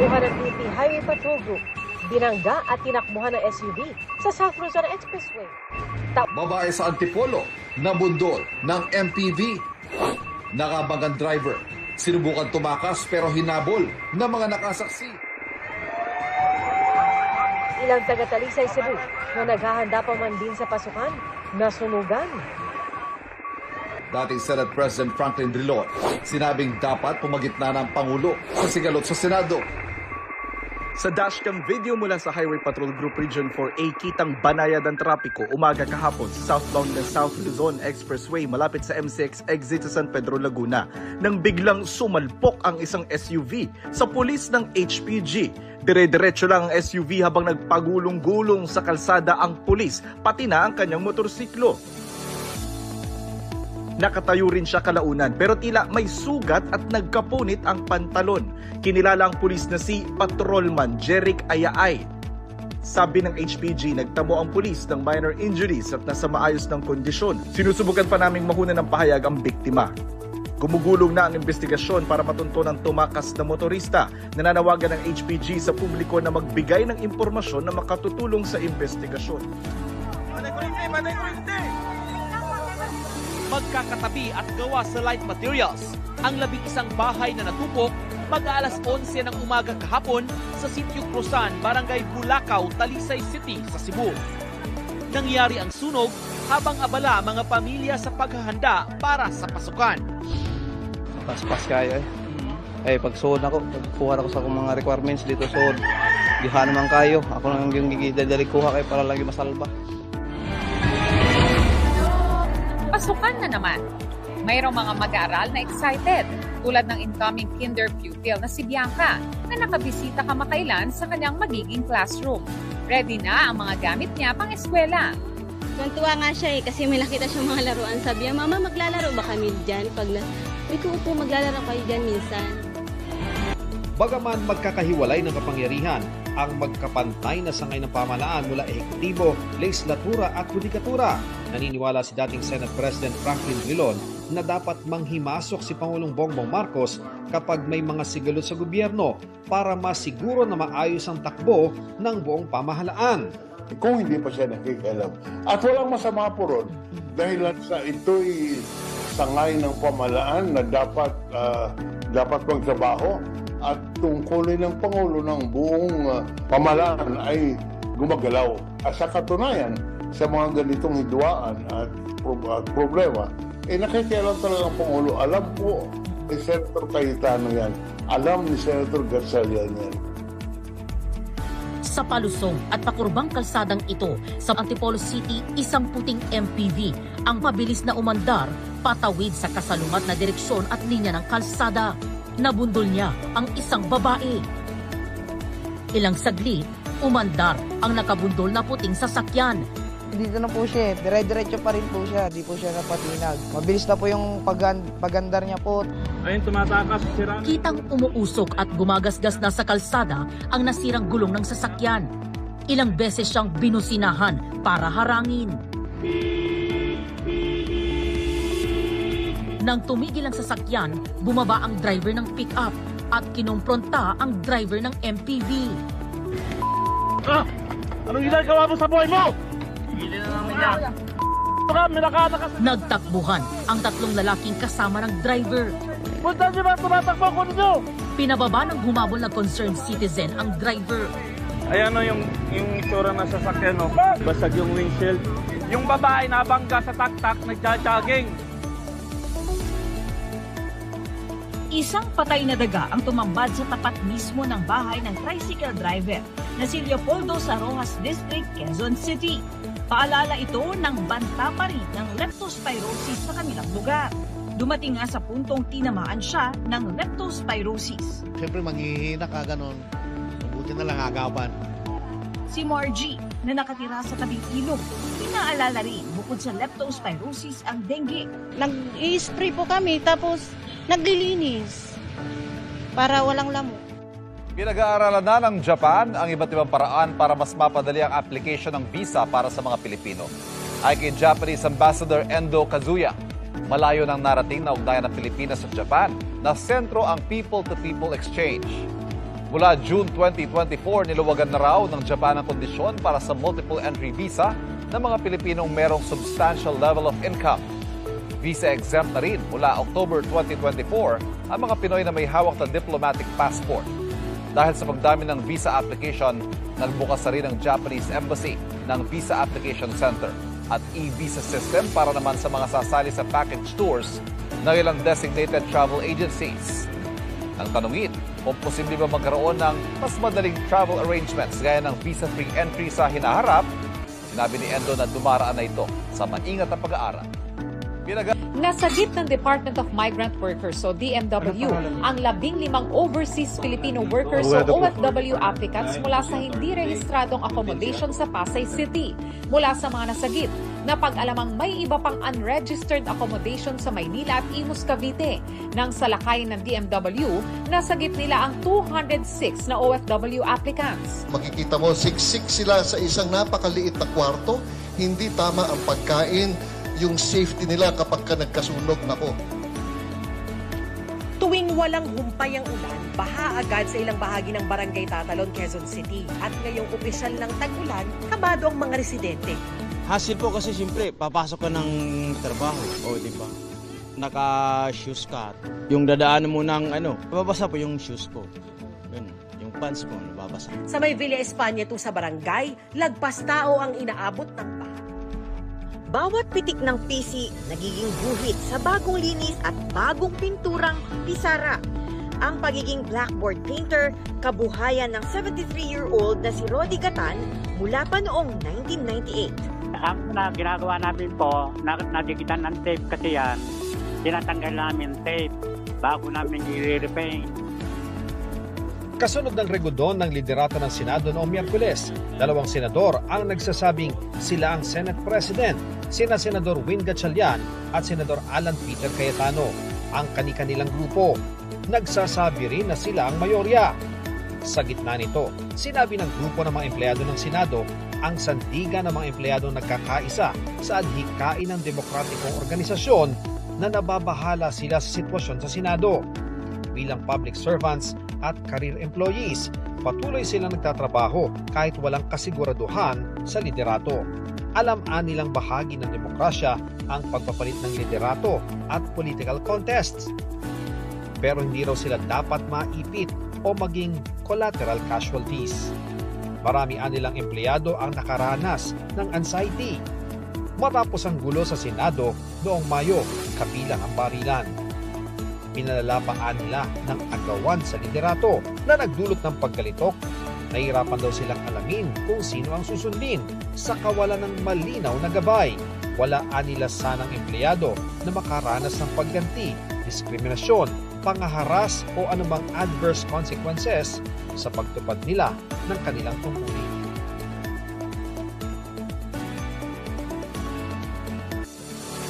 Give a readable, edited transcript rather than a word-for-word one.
Tauhan ng PNP Highway Patrol Group, binangga at tinakbuhan ng SUV sa South Luzon Expressway. Babae sa Antipolo, nabundol ng MPV. Nakabagang driver, sinubukan tumakas pero hinabol ng mga nakasaksi. Ilang taga-Talisay, Cebu na naghahanda pa man din sa pasukan, nasunugan. Dating Senate President Franklin Drilon, sinabing dapat pumagitna ng Pangulo sa sigalot sa Senado. Sa dashcam video mula sa Highway Patrol Group Region 4A, kitang banayad ang trapiko umaga kahapon sa southbound na South Luzon Expressway malapit sa M6 exit sa San Pedro, Laguna nang biglang sumalpok ang isang SUV sa pulis ng HPG. Dire-diretso lang ang SUV habang nagpagulong-gulong sa kalsada ang pulis, pati na ang kanyang motorsiklo. Nakatayo rin siya kalaunan pero tila may sugat at nagkapunit ang pantalon. Kinilala ang pulis na si Patrolman Jeric Ayaay. Sabi ng HPG, nagtamo ang pulis ng minor injuries at nasa maayos ng kondisyon. Sinusubukan pa naming mahuna ng pahayag ang biktima. Gumugulong na ang investigasyon para matunton ang tumakas na motorista. Nananawagan ng HPG sa publiko na magbigay ng impormasyon na makatutulong sa investigasyon. Magkakatabi at gawa sa light materials ang 11 bahay na natupok mag-aalas 11 ng umaga kahapon sa Sitio Cruzan, Barangay Bulacau, Talisay City sa Cebu. Nangyari ang sunog habang abala mga pamilya sa paghahanda para sa pasukan. Paspas kayo eh. Pagsuod ako, pagkuha ako sa akong mga requirements dito suod. Diha naman kayo, ako lang yung gidadali kuha kayo para lagi masalba. Pasukan na naman. Mayroong mga mag-aaral na excited tulad ng incoming kinder pupil na si Bianca na nakabisita kamakailan sa kanyang magiging classroom. Ready na ang mga gamit niya pang eskwela. Tuwa nga siya kasi may nakita siyang mga laruan. Sabi niya, Mama, maglalaro ba kami dyan? Uy, po, maglalaro kayo dyan minsan. Bagaman magkakahiwalay ng kapangyarihan, ang magkapantay na sangay ng pamahalaan mula ehekutibo, legislatura at judikatura. Naniniwala si dating Senate President Franklin Drilon na dapat manghimasok si Pangulong Bongbong Marcos kapag may mga sigalot sa gobyerno para masiguro na maayos ang takbo ng buong pamahalaan. Kung hindi pa siya nakikialam. At walang masama po ron dahil sa ito'y sangay ng pamahalaan na dapat magtrabaho at tungkulin ng Pangulo ng buong pamahalaan ay gumagalaw. At sa katunayan, sa mga ganitong hidwaan at problema, nakikialam talaga ang Pangulo. Alam po ni Senator Cayetano yan. Alam ni Senator Gatchalian yan. Sa palusong at pakurbang kalsadang ito sa Antipolo City, isang puting MPV ang mabilis na umandar patawid sa kasalumat na direksyon at linya ng kalsada. Nabundol niya ang isang babae. Ilang saglit, umandar ang nakabundol na puting sasakyan. Dito na po siya, dire-diretso pa rin po siya, di po siya napatinag. Mabilis na po yung pagandar niya po. Ayun, tumatakas, sira. Kitang umuusok at gumagasgas na sa kalsada ang nasirang gulong ng sasakyan. Ilang beses siyang binusinahan para harangin. Nang tumigil ang sasakyan, bumaba ang driver ng pick-up at kinumpronta ang driver ng MPV. Anong ginagawa mo sa buhay mo? Nagtakbuhan ang tatlong lalaking kasama ng driver. Punta niyo ba tumatakbo ko ninyo? Pinababa ng humabol na concerned citizen ang driver. Ayan o yung itsura na sasakyan o. Basag yung windshield. Yung babae nabangga sa taktak, nagja-jogging. Isang patay na daga ang tumambad sa tapat mismo ng bahay ng tricycle driver na si Leopoldo sa Rojas District, Quezon City. Paalala ito ng banta pa rin ng leptospirosis sa kanilang lugar. Dumating nga sa puntong tinamaan siya ng leptospirosis. Siyempre manghihina ka ganon. Mabuti na lang agapan. Si Margie na nakatira sa tabing ilog, inaalala rin bukod sa leptospirosis ang dengue. Nag-i-spray po kami tapos naglilinis para walang lamok. Pinag-aaralan na ng Japan ang iba't ibang paraan para mas mapadali ang application ng visa para sa mga Pilipino. Ay kay Japanese Ambassador Endo Kazuya, malayo ng narating na ugnayan ng Pilipinas at Japan na sentro ang people-to-people exchange. Mula June 2024, niluwagan na raw ng Japan ang kondisyon para sa multiple entry visa ng mga Pilipinong merong substantial level of income. Visa exempt na rin mula October 2024 ang mga Pinoy na may hawak na diplomatic passport. Dahil sa pagdami ng visa application, nagbukas na rin ang Japanese Embassy ng Visa Application Center at e-visa system para naman sa mga sasali sa package tours ng ilang designated travel agencies. Nang tanungin kung posible ba magkaroon ng mas madaling travel arrangements gaya ng visa-free entry sa hinaharap, sinabi ni Endo na dumaraan na ito sa maingat na pag-aaral. Nasagip ng Department of Migrant Workers o DMW ang 15 overseas Filipino workers o OFW applicants mula sa hindi rehistradong accommodation sa Pasay City. Mula sa mga nasagip, napag-alamang may iba pang unregistered accommodation sa Maynila at Imus, Cavite. Nang salakay ng DMW, nasagip nila ang 206 na OFW applicants. Makikita mo, siksik sila sa isang napakaliit na kwarto, hindi tama ang pagkain, yung safety nila kapag ka nagkasunog na po. Tuwing walang humpay ang ulan, baha agad sa ilang bahagi ng Barangay Tatalon, Quezon City. At ngayong opisyal ng tag-ulan, kabado ang mga residente. Hassle po kasi siyempre, papasok ka ng trabaho, o di ba? Naka-shoes ka. Yung dadaanan mo ng mababasa po yung shoes ko. Yun, yung pants ko, nababasa. Sa may Villa España to sa barangay, lagpas tao ang inaabot ng baha. Bawat pitik ng PC nagiging guhit sa bagong linis at bagong pinturang pisara. Ang pagiging blackboard painter, kabuhayan ng 73-year-old na si Rodi Gatan mula pa noong 1998. Ang ginagawa namin po, nadikitan ng tape kasi yan, tinatanggal namin tape bago namin i-repaint. Kasunod ng regodon ng liderato ng Senado noong Miyerkules, 2 senador ang nagsasabing sila ang Senate President, sina Senador Win Gatchalian at Senador Alan Peter Cayetano, ang kani-kanilang grupo. Nagsasabi rin na sila ang mayorya. Sa gitna nito, sinabi ng grupo ng mga empleyado ng Senado ang sandigan ng mga empleyadong nagkakaisa sa adhikain ng demokratikong organisasyon na nababahala sila sa sitwasyon sa Senado. Bilang public servants at career employees, patuloy silang nagtatrabaho kahit walang kasiguraduhan sa liderato. Alam nilang bahagi ng demokrasya ang pagpapalit ng liderato at political contests. Pero hindi raw sila dapat maipit o maging collateral casualties. Marami nilang empleyado ang nakaranas ng anxiety matapos ang gulo sa Senado noong Mayo, kabilang ang barilan. Pinalalapaan nila ng agawan sa liderato na nagdulot ng pagkalitok. Nahirapan daw silang alamin kung sino ang susundin sa kawalan ng malinaw na gabay. Wala nila sanang empleyado na makaranas ng pagganti, diskriminasyon, pangaharas o anumang adverse consequences sa pagtupad nila ng kanilang tungkulin.